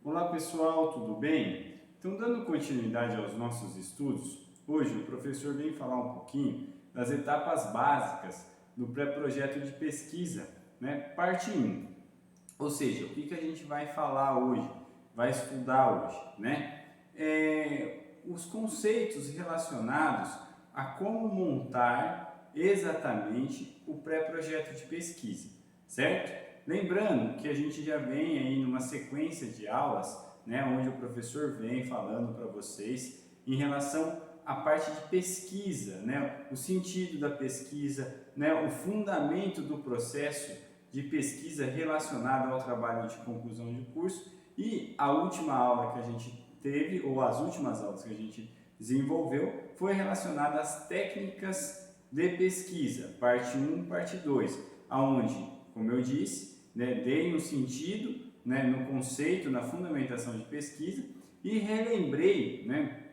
Olá pessoal, tudo bem? Então, dando continuidade aos nossos estudos, hoje o professor vem falar um pouquinho das etapas básicas do pré-projeto de pesquisa, né? Parte 1. Ou seja, o que a gente vai falar hoje, vai estudar hoje, né? Os conceitos relacionados a como montar exatamente o pré-projeto de pesquisa, certo? Lembrando que a gente já vem aí numa sequência de aulas, né, onde o professor vem falando para vocês em relação à parte de pesquisa, né, o sentido da pesquisa, né, o fundamento do processo de pesquisa relacionado ao trabalho de conclusão de curso e a última aula que a gente teve, ou as últimas aulas que a gente desenvolveu, foi relacionada às técnicas de pesquisa, parte 1, parte 2, aonde, como eu disse, né, dei um sentido, né, no conceito, na fundamentação de pesquisa e relembrei, né,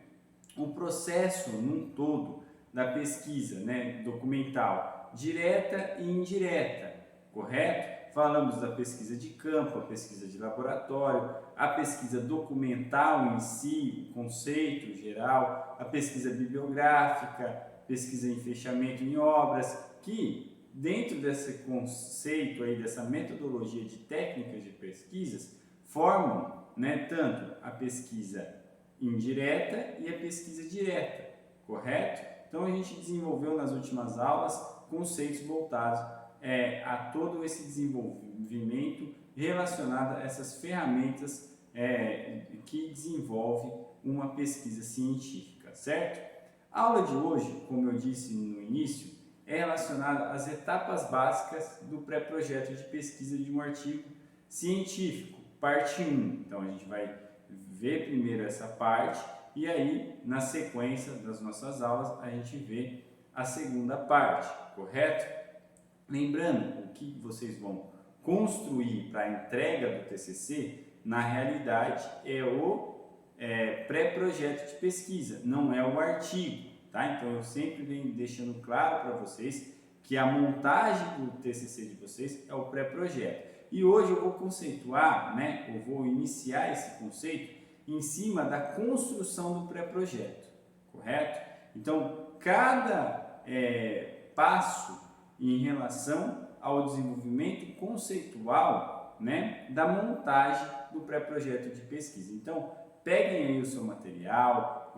o processo num todo da pesquisa, né, documental, direta e indireta, correto? Falamos da pesquisa de campo, a pesquisa de laboratório, a pesquisa documental em si, o conceito geral, a pesquisa bibliográfica, pesquisa em fechamento em obras, que dentro desse conceito aí, dessa metodologia de técnicas de pesquisas, formam, né, tanto a pesquisa indireta e a pesquisa direta, correto? Então a gente desenvolveu nas últimas aulas conceitos voltados a todo esse desenvolvimento relacionado a essas ferramentas que desenvolve uma pesquisa científica, certo? A aula de hoje, como eu disse no início, é relacionada às etapas básicas do pré-projeto de pesquisa de um artigo científico, parte 1. Então a gente vai ver primeiro essa parte e aí na sequência das nossas aulas a gente vê a segunda parte, correto? Lembrando, o que vocês vão construir para a entrega do TCC, na realidade é o pré-projeto de pesquisa, não é o artigo, tá? Então eu sempre venho deixando claro para vocês que a montagem do TCC de vocês é o pré-projeto. E hoje eu vou conceituar, né, eu vou iniciar esse conceito em cima da construção do pré-projeto, correto? Então, cada passo em relação ao desenvolvimento conceitual, né, da montagem do pré-projeto de pesquisa. Então, peguem aí o seu material,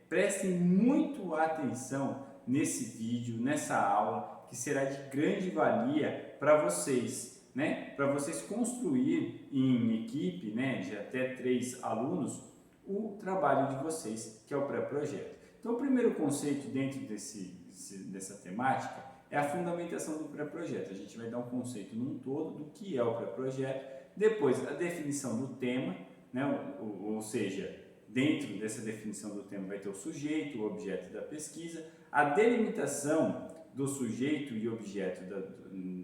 prestem muito atenção nesse vídeo, nessa aula, que será de grande valia para vocês, né, para vocês construir em equipe, né, de até 3 alunos, o trabalho de vocês, que é o pré-projeto. Então, o primeiro conceito dentro dessa temática é a fundamentação do pré-projeto. A gente vai dar um conceito num todo do que é o pré-projeto, depois a definição do tema, né? ou seja, dentro dessa definição do tema vai ter o sujeito, o objeto da pesquisa, a delimitação do sujeito e objeto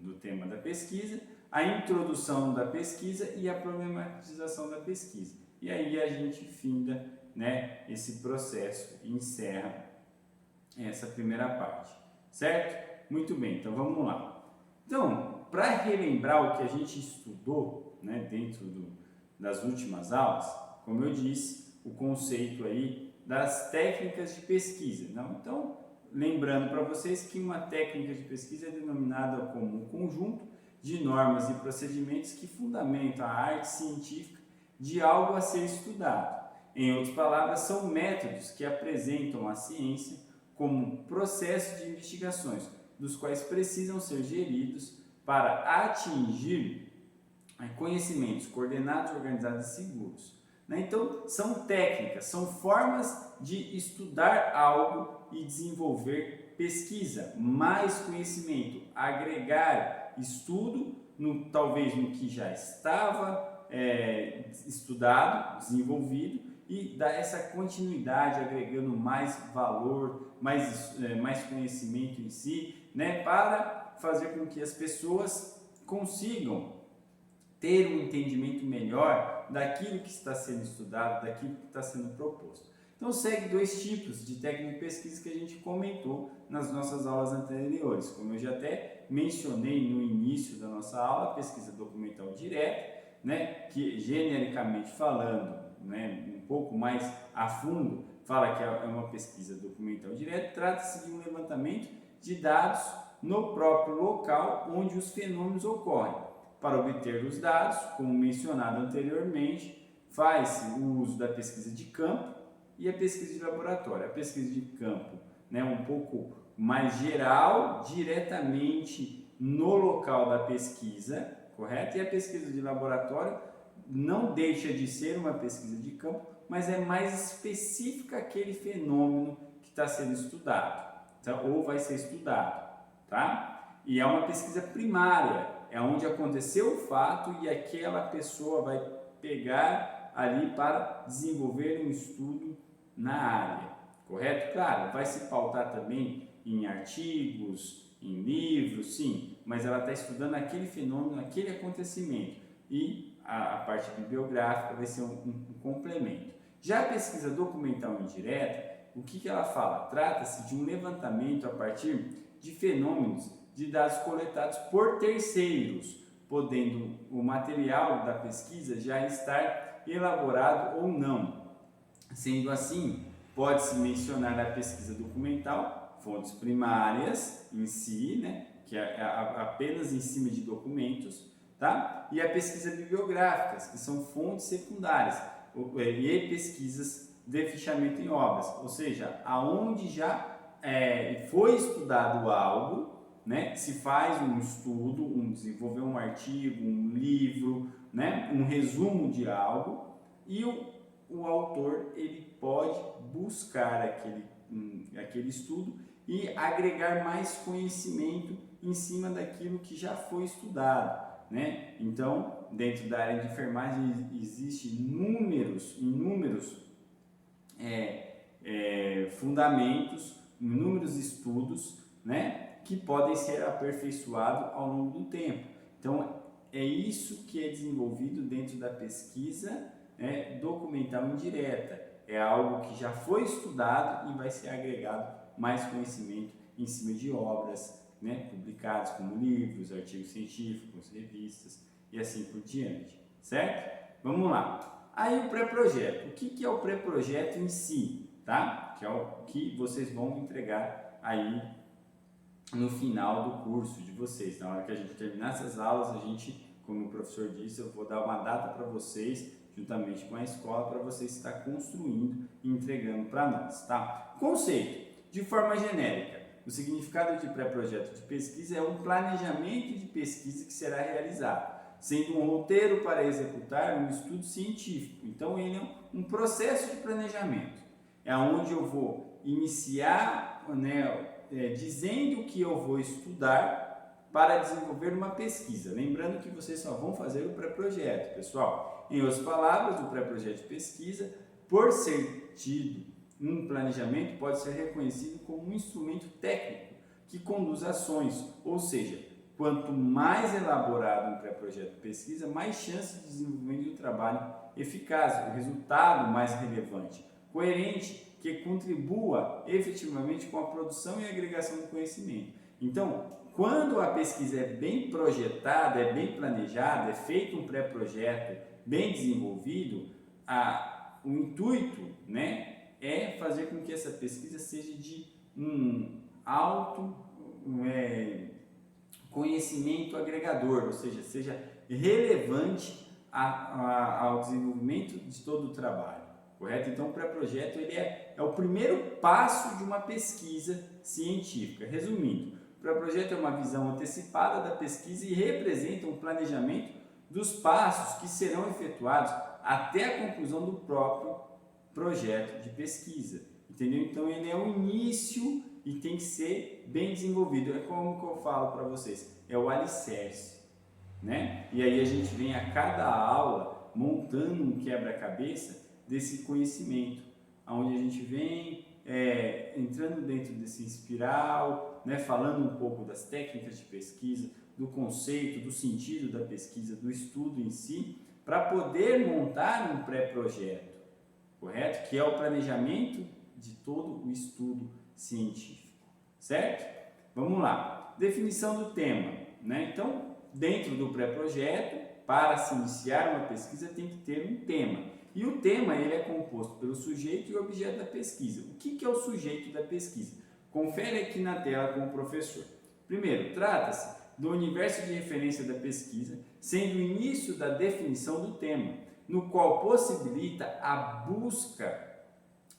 do tema da pesquisa, a introdução da pesquisa e a problematização da pesquisa. E aí a gente finda, né, esse processo e encerra essa primeira parte, certo? Muito bem, então vamos lá. Então, para relembrar o que a gente estudou, né, dentro das últimas aulas, como eu disse, o conceito aí das técnicas de pesquisa. Não? Então, lembrando para vocês que uma técnica de pesquisa é denominada como um conjunto de normas e procedimentos que fundamentam a arte científica de algo a ser estudado. Em outras palavras, são métodos que apresentam a ciência como processo de investigações, dos quais precisam ser geridos para atingir conhecimentos coordenados, organizados e seguros. Então, são técnicas, são formas de estudar algo e desenvolver pesquisa, mais conhecimento, agregar estudo, talvez no que já estava estudado, desenvolvido, e dar essa continuidade, agregando mais valor, mais conhecimento em si, né, para fazer com que as pessoas consigam ter um entendimento melhor daquilo que está sendo estudado, daquilo que está sendo proposto. Então segue 2 tipos de técnica de pesquisa que a gente comentou nas nossas aulas anteriores. Como eu já até mencionei no início da nossa aula, a pesquisa documental direta, né, que genericamente falando, né, um pouco mais a fundo, fala que é uma pesquisa documental direta, trata-se de um levantamento de dados no próprio local onde os fenômenos ocorrem. Para obter os dados, como mencionado anteriormente, faz-se o uso da pesquisa de campo e a pesquisa de laboratório. A pesquisa de campo, né, um pouco mais geral, diretamente no local da pesquisa, correto? E a pesquisa de laboratório não deixa de ser uma pesquisa de campo, mas é mais específica aquele fenômeno que está sendo estudado, tá? Ou vai ser estudado, tá? E é uma pesquisa primária, é onde aconteceu o fato e aquela pessoa vai pegar ali para desenvolver um estudo na área, correto? Claro, vai se pautar também em artigos, em livros, sim, mas ela está estudando aquele fenômeno, aquele acontecimento e a parte bibliográfica vai ser um complemento. Já a pesquisa documental indireta, o que ela fala? Trata-se de um levantamento a partir de fenômenos de dados coletados por terceiros, podendo o material da pesquisa já estar elaborado ou não. Sendo assim, pode-se mencionar a pesquisa documental, fontes primárias em si, né, que é apenas em cima de documentos, tá? E a pesquisa bibliográficas, que são fontes secundárias, e pesquisas de fichamento em obras, ou seja, aonde já foi estudado algo, né? Se faz um estudo, desenvolver um artigo, um livro, né? Um resumo de algo e o autor ele pode buscar aquele estudo e agregar mais conhecimento em cima daquilo que já foi estudado, né? Então, dentro da área de enfermagem existe inúmeros fundamentos, inúmeros estudos, né, que podem ser aperfeiçoados ao longo do tempo. Então, é isso que é desenvolvido dentro da pesquisa, né, documental indireta. É algo que já foi estudado e vai ser agregado mais conhecimento em cima de obras, né, publicadas como livros, artigos científicos, revistas e assim por diante, certo? Vamos lá. Aí o pré-projeto. O que é o pré-projeto em si, tá? Que é o que vocês vão entregar aí no final do curso de vocês. Na hora que a gente terminar essas aulas, a gente, como o professor disse, eu vou dar uma data para vocês, juntamente com a escola, para vocês estar construindo e entregando para nós, tá? Conceito. De forma genérica, o significado de pré-projeto de pesquisa é um planejamento de pesquisa que será realizado, sendo um roteiro para executar um estudo científico. Então, ele é um processo de planejamento. É onde eu vou iniciar, né, dizendo o que eu vou estudar para desenvolver uma pesquisa. Lembrando que vocês só vão fazer o pré-projeto, pessoal. Em outras palavras, o pré-projeto de pesquisa, por ser tido um planejamento, pode ser reconhecido como um instrumento técnico que conduz ações, ou seja, quanto mais elaborado um pré-projeto de pesquisa, mais chance de desenvolvimento de um trabalho eficaz, o resultado mais relevante, coerente, que contribua efetivamente com a produção e agregação do conhecimento. Então, quando a pesquisa é bem projetada, é bem planejada, é feito um pré-projeto bem desenvolvido, o intuito, né, é fazer com que essa pesquisa seja de um alto conhecimento agregador, ou seja relevante ao desenvolvimento de todo o trabalho, correto? Então, o pré-projeto ele é o primeiro passo de uma pesquisa científica. Resumindo, o pré-projeto é uma visão antecipada da pesquisa e representa um planejamento dos passos que serão efetuados até a conclusão do próprio projeto de pesquisa, entendeu? Então, ele é o início e tem que ser bem desenvolvido. É como que eu falo para vocês, é o alicerce, né? E aí a gente vem a cada aula montando um quebra-cabeça desse conhecimento, onde a gente vem entrando dentro desse espiral, né? Falando um pouco das técnicas de pesquisa, do conceito, do sentido da pesquisa, do estudo em si, para poder montar um pré-projeto, correto? Que é o planejamento de todo o estudo científico, certo? Vamos lá. Definição do tema, né? Então, dentro do pré-projeto, para se iniciar uma pesquisa, tem que ter um tema. E o tema ele é composto pelo sujeito e o objeto da pesquisa. O que é o sujeito da pesquisa? Confere aqui na tela com o professor. Primeiro, trata-se do universo de referência da pesquisa, sendo o início da definição do tema, no qual possibilita a busca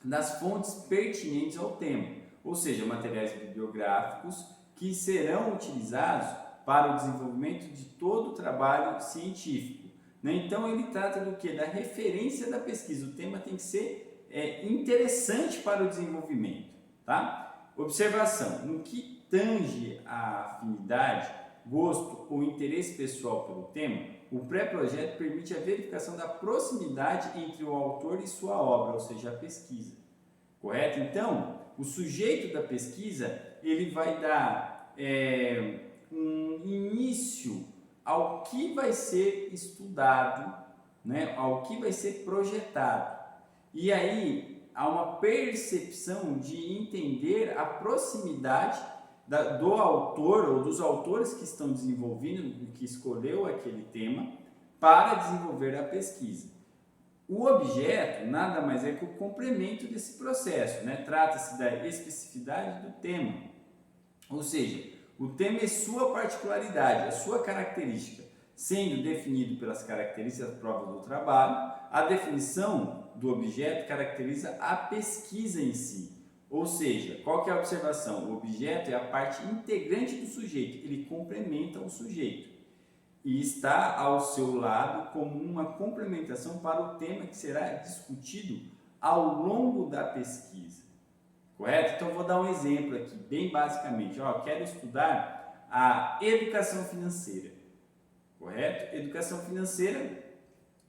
das fontes pertinentes ao tema, ou seja, materiais bibliográficos que serão utilizados para o desenvolvimento de todo o trabalho científico. Então, ele trata do que? Da referência da pesquisa. O tema tem que ser interessante para o desenvolvimento. Tá? Observação: no que tange a afinidade, gosto ou interesse pessoal pelo tema, o pré-projeto permite a verificação da proximidade entre o autor e sua obra, ou seja, a pesquisa. Correto? Então, o sujeito da pesquisa ele vai dar um início ao que vai ser estudado, né? Ao que vai ser projetado. E aí há uma percepção de entender a proximidade do autor ou dos autores que estão desenvolvendo, que escolheu aquele tema para desenvolver a pesquisa. O objeto nada mais é que o complemento desse processo, né? Trata-se da especificidade do tema, ou seja, o tema é sua particularidade, a sua característica, sendo definido pelas características próprias do trabalho. A definição do objeto caracteriza a pesquisa em si, ou seja, qual que é a observação? O objeto é a parte integrante do sujeito, ele complementa o sujeito e está ao seu lado como uma complementação para o tema que será discutido ao longo da pesquisa. Correto? Então, vou dar um exemplo aqui, bem basicamente. Quero estudar a educação financeira. Correto? Educação financeira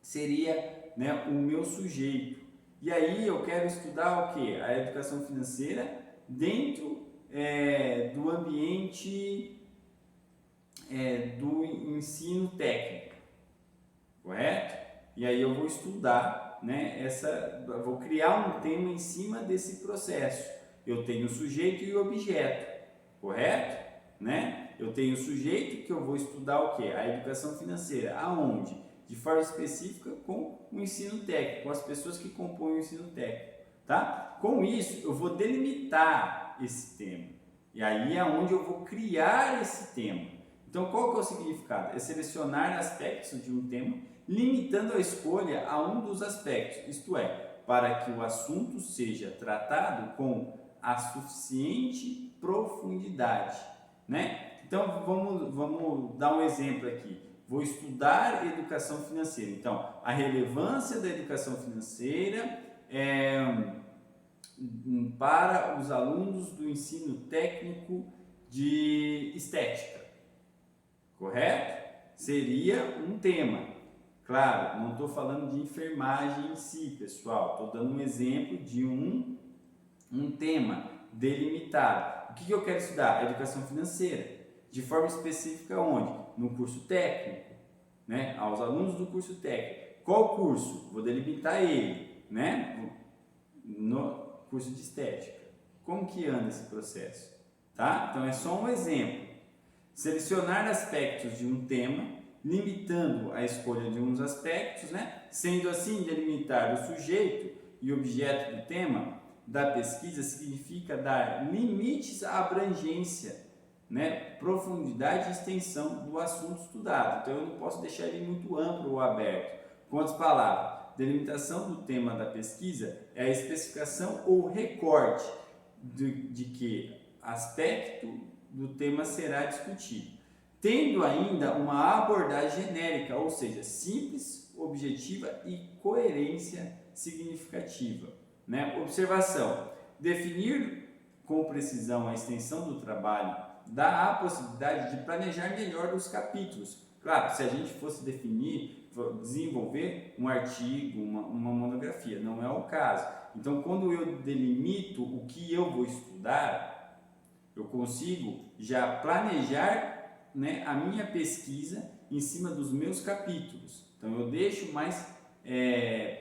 seria, né, o meu sujeito. E aí eu quero estudar o quê? A educação financeira dentro do ambiente do ensino técnico. Correto? E aí eu vou estudar, né, vou criar um tema em cima desse processo. Eu tenho o sujeito e o objeto, correto? Né? Eu tenho o sujeito que eu vou estudar o quê? A educação financeira. Aonde? De forma específica com o ensino técnico, com as pessoas que compõem o ensino técnico. Tá? Com isso, eu vou delimitar esse tema. E aí é onde eu vou criar esse tema. Então, qual que é o significado? É selecionar aspectos de um tema, limitando a escolha a um dos aspectos, isto é, para que o assunto seja tratado com a suficiente profundidade, né? Então, vamos dar um exemplo aqui. Vou estudar educação financeira. Então, a relevância da educação financeira para os alunos do ensino técnico de estética. Correto? Seria um tema. Claro, não estou falando de enfermagem em si, pessoal. Estou dando um exemplo de um tema delimitado. O que eu quero estudar? A educação financeira. De forma específica onde? No curso técnico, né? Aos alunos do curso técnico. Qual curso? Vou delimitar ele, né? No curso de estética. Como que anda esse processo? Tá? Então é só um exemplo. Selecionar aspectos de um tema, limitando a escolha de uns aspectos, né? Sendo assim, delimitar o sujeito e objeto do tema da pesquisa significa dar limites à abrangência, né? Profundidade e extensão do assunto estudado. Então, eu não posso deixar ele muito amplo ou aberto. Com outras palavras, delimitação do tema da pesquisa é a especificação ou recorte de que aspecto do tema será discutido, tendo ainda uma abordagem genérica, ou seja, simples, objetiva e coerência significativa, né? Observação: definir com precisão a extensão do trabalho dá a possibilidade de planejar melhor os capítulos. Claro, se a gente fosse desenvolver um artigo, uma monografia, não é o caso. Então, quando eu delimito o que eu vou estudar, eu consigo já planejar, né, a minha pesquisa em cima dos meus capítulos. Então, eu deixo mais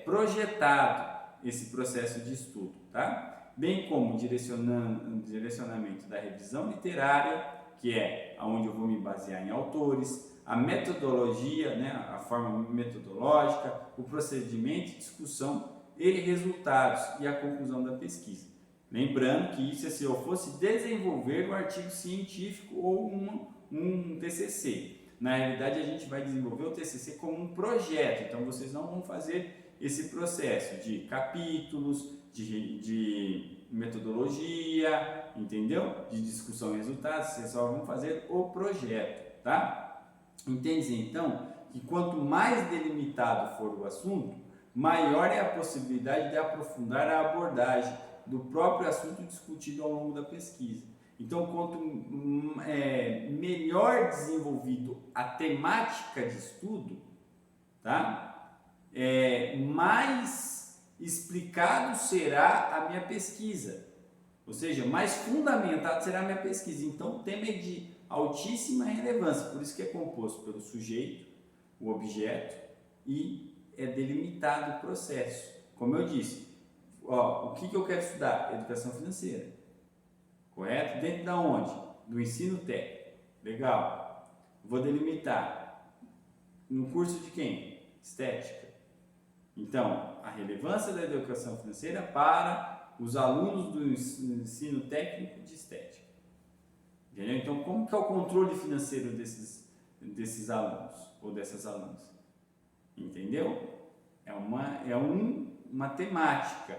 projetado esse processo de estudo, tá? Bem como direcionamento da revisão literária, que é onde eu vou me basear em autores, a metodologia, né, a forma metodológica, o procedimento, discussão e resultados e a conclusão da pesquisa. Lembrando que isso é se eu fosse desenvolver um artigo científico ou um TCC. Na realidade, a gente vai desenvolver o TCC como um projeto, então vocês não vão fazer esse processo de capítulos, de metodologia, entendeu? De discussão e resultados, vocês só vão fazer o projeto, tá? Entende então que quanto mais delimitado for o assunto, maior é a possibilidade de aprofundar a abordagem do próprio assunto discutido ao longo da pesquisa. Então, quanto melhor desenvolvido a temática de estudo, tá? Mais explicado será a minha pesquisa, ou seja, mais fundamentado será a minha pesquisa. Então, o tema é de altíssima relevância, por isso que é composto pelo sujeito, o objeto e é delimitado o processo. Como eu disse, o que eu quero estudar? Educação financeira, correto? Dentro da onde? Do ensino técnico. Legal. Vou delimitar. No curso de quem? Estética. Então, a relevância da educação financeira para os alunos do ensino técnico de estética. Entendeu? Então, como que é o controle financeiro desses alunos ou dessas alunas? Entendeu? É uma temática.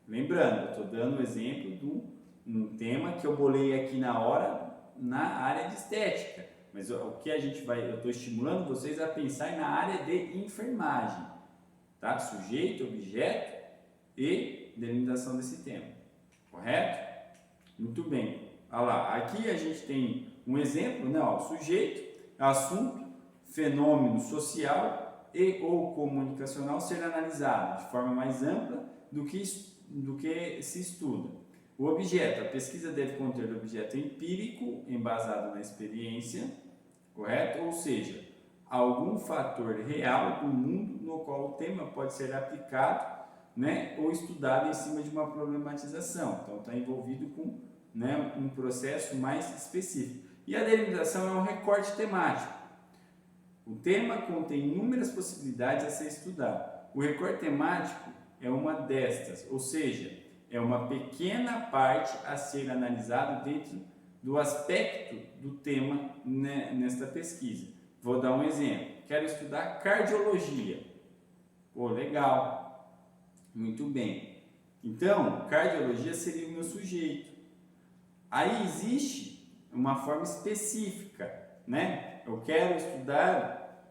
Lembrando, eu estou dando o exemplo de um tema que eu bolei aqui na hora na área de estética. Mas o que eu estou estimulando vocês a pensar na área de enfermagem. Tá? Sujeito, objeto e delimitação desse tema. Correto? Muito bem. Olha lá, aqui a gente tem um exemplo, né? Sujeito, assunto, fenômeno social e ou comunicacional ser analisado de forma mais ampla do que se estuda. O objeto, a pesquisa deve conter objeto empírico embasado na experiência, correto? Ou seja, algum fator real do mundo no qual o tema pode ser aplicado, né, ou estudado em cima de uma problematização. Então, está envolvido com, né, um processo mais específico. E a delimitação é um recorte temático. O tema contém inúmeras possibilidades a ser estudado. O recorte temático é uma destas, ou seja, é uma pequena parte a ser analisada dentro do aspecto do tema, né, nesta pesquisa. Vou dar um exemplo. Quero estudar cardiologia. Pô, legal. Muito bem. Então, cardiologia seria o meu sujeito. Aí existe uma forma específica, né? Eu quero estudar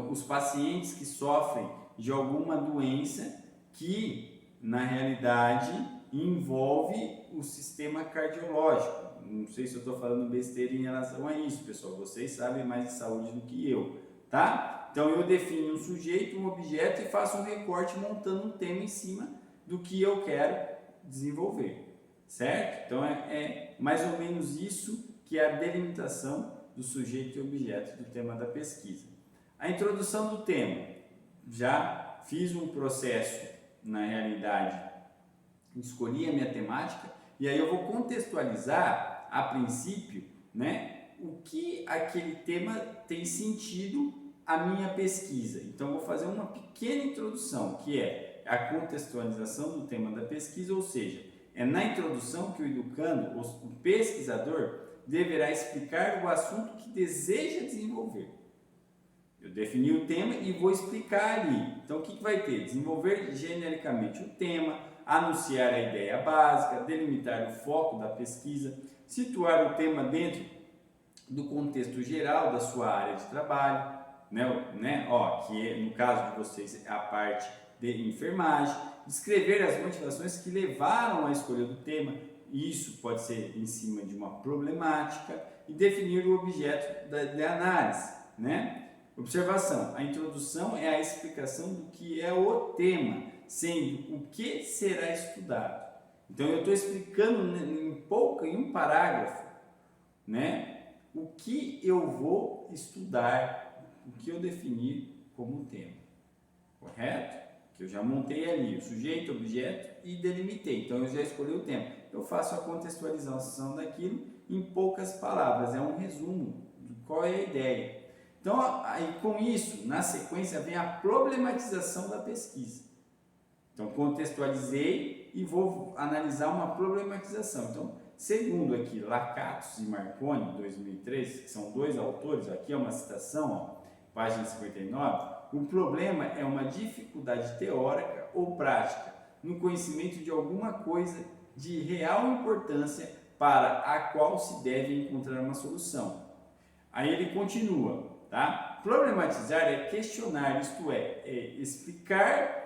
os pacientes que sofrem de alguma doença que, na realidade, envolve o sistema cardiológico. Não sei se eu estou falando besteira em relação a isso, pessoal. Vocês sabem mais de saúde do que eu, tá? Então, eu defino um sujeito, um objeto e faço um recorte montando um tema em cima do que eu quero desenvolver, certo? Então, é mais ou menos isso que é a delimitação do sujeito e objeto do tema da pesquisa. A introdução do tema. Já fiz um processo, na realidade, escolhi a minha temática e aí eu vou contextualizar, a princípio, né, o que aquele tema tem sentido à minha pesquisa. Então, vou fazer uma pequena introdução, que é a contextualização do tema da pesquisa, ou seja, é na introdução que o educando, o pesquisador, deverá explicar o assunto que deseja desenvolver. Eu defini o tema e vou explicar ali. Então, o que vai ter? Desenvolver genericamente o tema, anunciar a ideia básica, delimitar o foco da pesquisa, situar o tema dentro do contexto geral da sua área de trabalho, que é, no caso de vocês é a parte de enfermagem, descrever as motivações que levaram à escolha do tema, isso pode ser em cima de uma problemática, e definir o objeto de análise, né? Observação, a introdução é a explicação do que é o tema, sendo o que será estudado. Então, eu estou explicando em um parágrafo, né, o que eu vou estudar, o que eu definir como tema, correto? Que eu já montei ali o sujeito, objeto e delimitei, então eu já escolhi o tema. Eu faço a contextualização daquilo em poucas palavras, é um resumo de qual é a ideia. Então, aí com isso, na sequência vem a problematização da pesquisa. Então, contextualizei e vou analisar uma problematização. Então, segundo aqui Lacatos e Marconi, 2003, que são dois autores, aqui é uma citação, ó, página 59, o problema é uma dificuldade teórica ou prática no conhecimento de alguma coisa de real importância para a qual se deve encontrar uma solução. Aí ele continua, tá? Problematizar é questionar, isto é explicar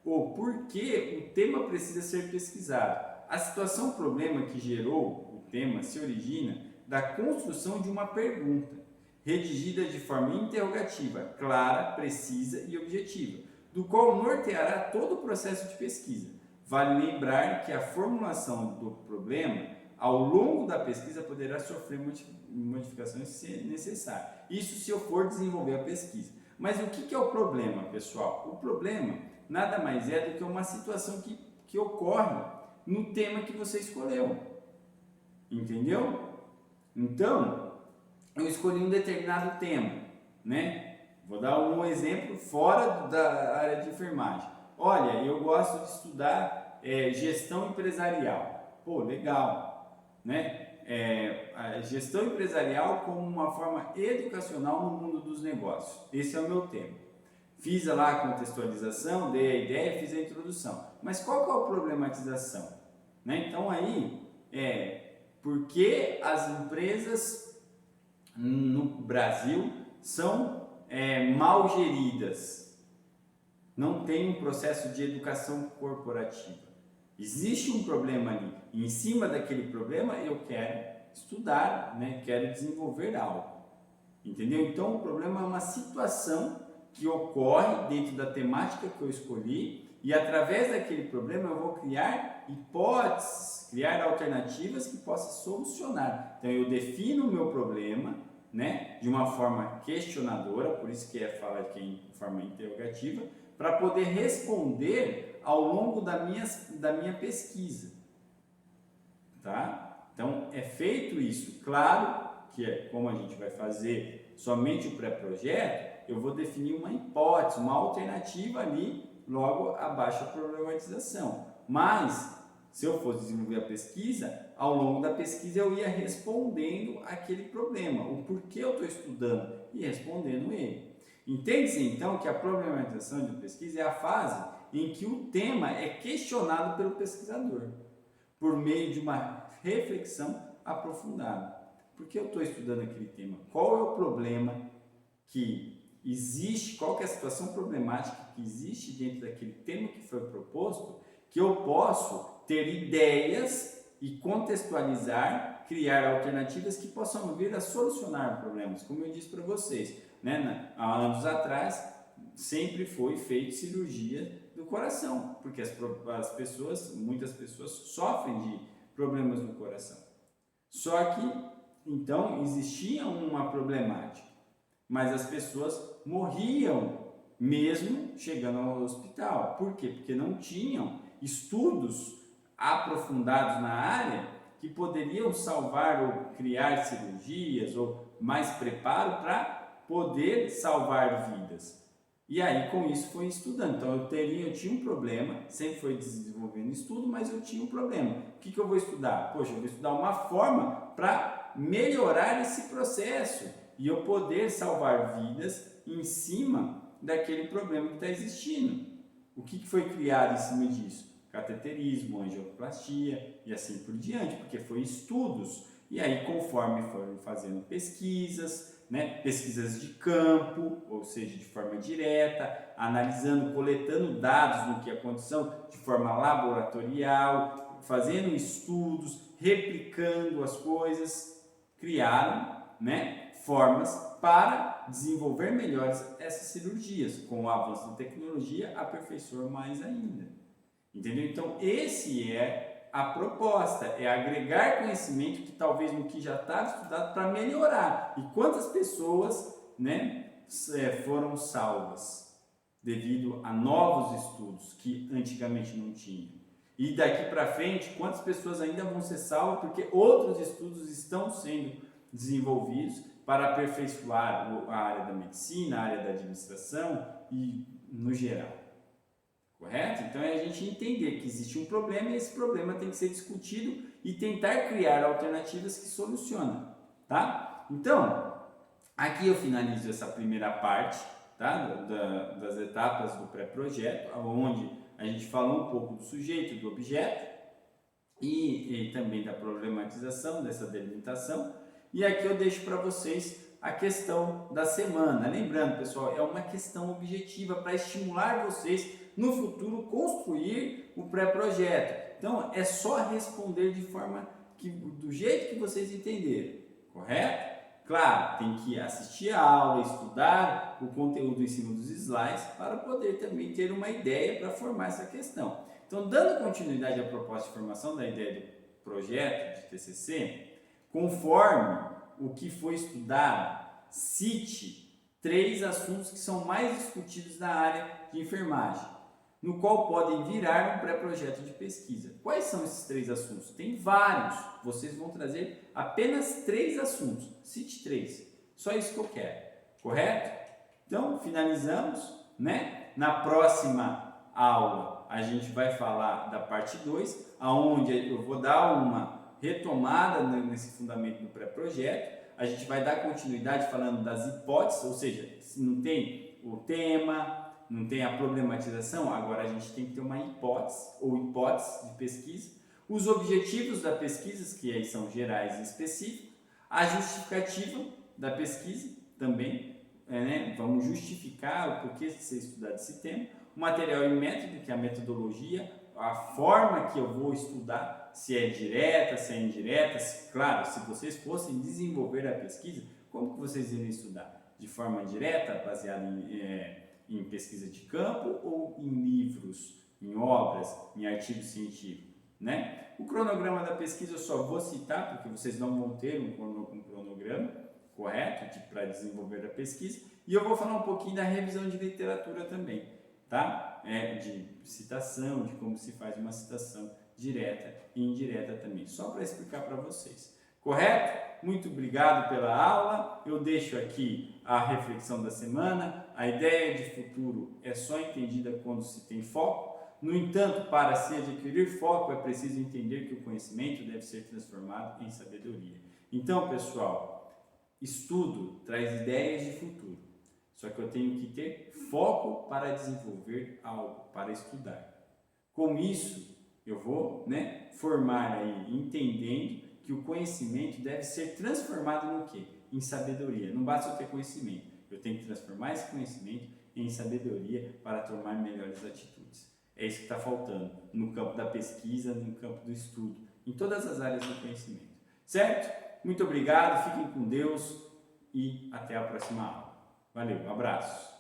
o porquê o tema precisa ser pesquisado. A situação problema que gerou o tema se origina da construção de uma pergunta, redigida de forma interrogativa, clara, precisa e objetiva, do qual norteará todo o processo de pesquisa. Vale lembrar que a formulação do problema, ao longo da pesquisa, poderá sofrer modificações se necessário. Isso se eu for desenvolver a pesquisa. Mas o que é o problema, pessoal? O problema nada mais é do que uma situação que ocorre no tema que você escolheu. Entendeu? Então, eu escolhi um determinado tema, né? Vou dar um exemplo fora da área de enfermagem. Olha, eu gosto de estudar gestão empresarial. Pô, legal, né? A gestão empresarial como uma forma educacional no mundo dos negócios. Esse é o meu tema. Fiz lá a contextualização, dei a ideia, fiz a introdução. Mas qual que é a problematização? Né? Então aí, por que as empresas no Brasil são mal geridas? Não tem um processo de educação corporativa. Existe um problema ali. E em cima daquele problema eu quero estudar, né? Quero desenvolver algo. Entendeu? Então o problema é uma situação que ocorre dentro da temática que eu escolhi e através daquele problema eu vou criar hipóteses, criar alternativas que possam solucionar. Então eu defino o meu problema, né, de uma forma questionadora, por isso que fala aqui em forma interrogativa, para poder responder ao longo da minha pesquisa. Tá? Então é feito isso. Claro que como a gente vai fazer somente o pré-projeto, eu vou definir uma hipótese, uma alternativa ali, logo abaixo da problematização. Mas, se eu fosse desenvolver a pesquisa, ao longo da pesquisa eu ia respondendo aquele problema, o porquê eu estou estudando e respondendo ele. Entende-se então que a problematização de pesquisa é a fase em que o tema é questionado pelo pesquisador, por meio de uma reflexão aprofundada. Por que eu estou estudando aquele tema? Qual é o problema que existe, qual que é a situação problemática que existe dentro daquele tema que foi proposto, que eu posso ter ideias e contextualizar, criar alternativas que possam vir a solucionar problemas. Como eu disse para vocês, né, há anos atrás sempre foi feita cirurgia do coração, porque muitas pessoas sofrem de problemas no coração. Só que, então, existia uma problemática, mas as pessoas morriam mesmo chegando ao hospital. Por quê? Porque não tinham estudos aprofundados na área que poderiam salvar ou criar cirurgias ou mais preparo para poder salvar vidas. E aí com isso foi estudando. Então eu tinha um problema, sempre foi desenvolvendo estudo, mas eu tinha um problema. O que eu vou estudar? Poxa, eu vou estudar uma forma para melhorar esse processo e eu poder salvar vidas em cima daquele problema que está existindo. O que foi criado em cima disso? Cateterismo, angioplastia e assim por diante, porque foi estudos. E aí, conforme foram fazendo pesquisas, né, pesquisas de campo, ou seja, de forma direta, analisando, coletando dados no que aconteceu de forma laboratorial, fazendo estudos, replicando as coisas, criaram, né, formas para desenvolver melhores essas cirurgias. Com o avanço da tecnologia, aperfeiçoar mais ainda. Entendeu? Então, esse é a proposta, é agregar conhecimento que talvez no que já estava estudado para melhorar. E quantas pessoas, né, foram salvas devido a novos estudos que antigamente não tinham. E daqui para frente, quantas pessoas ainda vão ser salvas porque outros estudos estão sendo desenvolvidos para aperfeiçoar a área da medicina, a área da administração e no geral. Correto? Então é a gente entender que existe um problema e esse problema tem que ser discutido e tentar criar alternativas que solucionam, tá? Então, aqui eu finalizo essa primeira parte, tá? Das etapas do pré-projeto, onde a gente falou um pouco do sujeito, do objeto e também da problematização, dessa delimitação. E aqui eu deixo para vocês a questão da semana. Lembrando, pessoal, é uma questão objetiva para estimular vocês no futuro construir o pré-projeto. Então é só responder de forma do jeito que vocês entenderam, correto? Claro, tem que assistir a aula, estudar o conteúdo em cima dos slides para poder também ter uma ideia para formar essa questão. Então, dando continuidade à proposta de formação da ideia do projeto de TCC, conforme o que foi estudado, cite 3 assuntos que são mais discutidos na área de enfermagem, no qual podem virar um pré-projeto de pesquisa. Quais são esses 3 assuntos? Tem vários, vocês vão trazer apenas 3 assuntos, cite 3, só isso que eu quero, correto? Então, finalizamos, né? Na próxima aula a gente vai falar da parte 2, onde eu vou dar uma retomada nesse fundamento do pré-projeto, a gente vai dar continuidade falando das hipóteses, ou seja, se não tem o tema, não tem a problematização, agora a gente tem que ter uma hipótese ou hipótese de pesquisa, os objetivos da pesquisa, que aí são gerais e específicos, a justificativa da pesquisa também, né? Vamos justificar o porquê de ser estudado esse tema, o material e método, que é a metodologia, a forma que eu vou estudar, se é direta, se é indireta, claro, se vocês fossem desenvolver a pesquisa, como que vocês iriam estudar? De forma direta, baseada em pesquisa de campo ou em livros, em obras, em artigos científicos, né? O cronograma da pesquisa eu só vou citar, porque vocês não vão ter um cronograma correto para desenvolver a pesquisa, e eu vou falar um pouquinho da revisão de literatura também, tá? De citação, de como se faz uma citação direta e indireta também, só para explicar para vocês, correto? Muito obrigado pela aula, eu deixo aqui a reflexão da semana. A ideia de futuro é só entendida quando se tem foco, no entanto, para se adquirir foco é preciso entender que o conhecimento deve ser transformado em sabedoria. Então, pessoal, estudo traz ideias de futuro, só que eu tenho que ter foco para desenvolver algo, para estudar. Com isso, eu vou, formar aí, entendendo que o conhecimento deve ser transformado no quê? Em sabedoria. Não basta eu ter conhecimento, eu tenho que transformar esse conhecimento em sabedoria para tomar melhores atitudes. É isso que está faltando no campo da pesquisa, no campo do estudo, em todas as áreas do conhecimento. Certo? Muito obrigado, fiquem com Deus e até a próxima aula. Valeu, um abraço.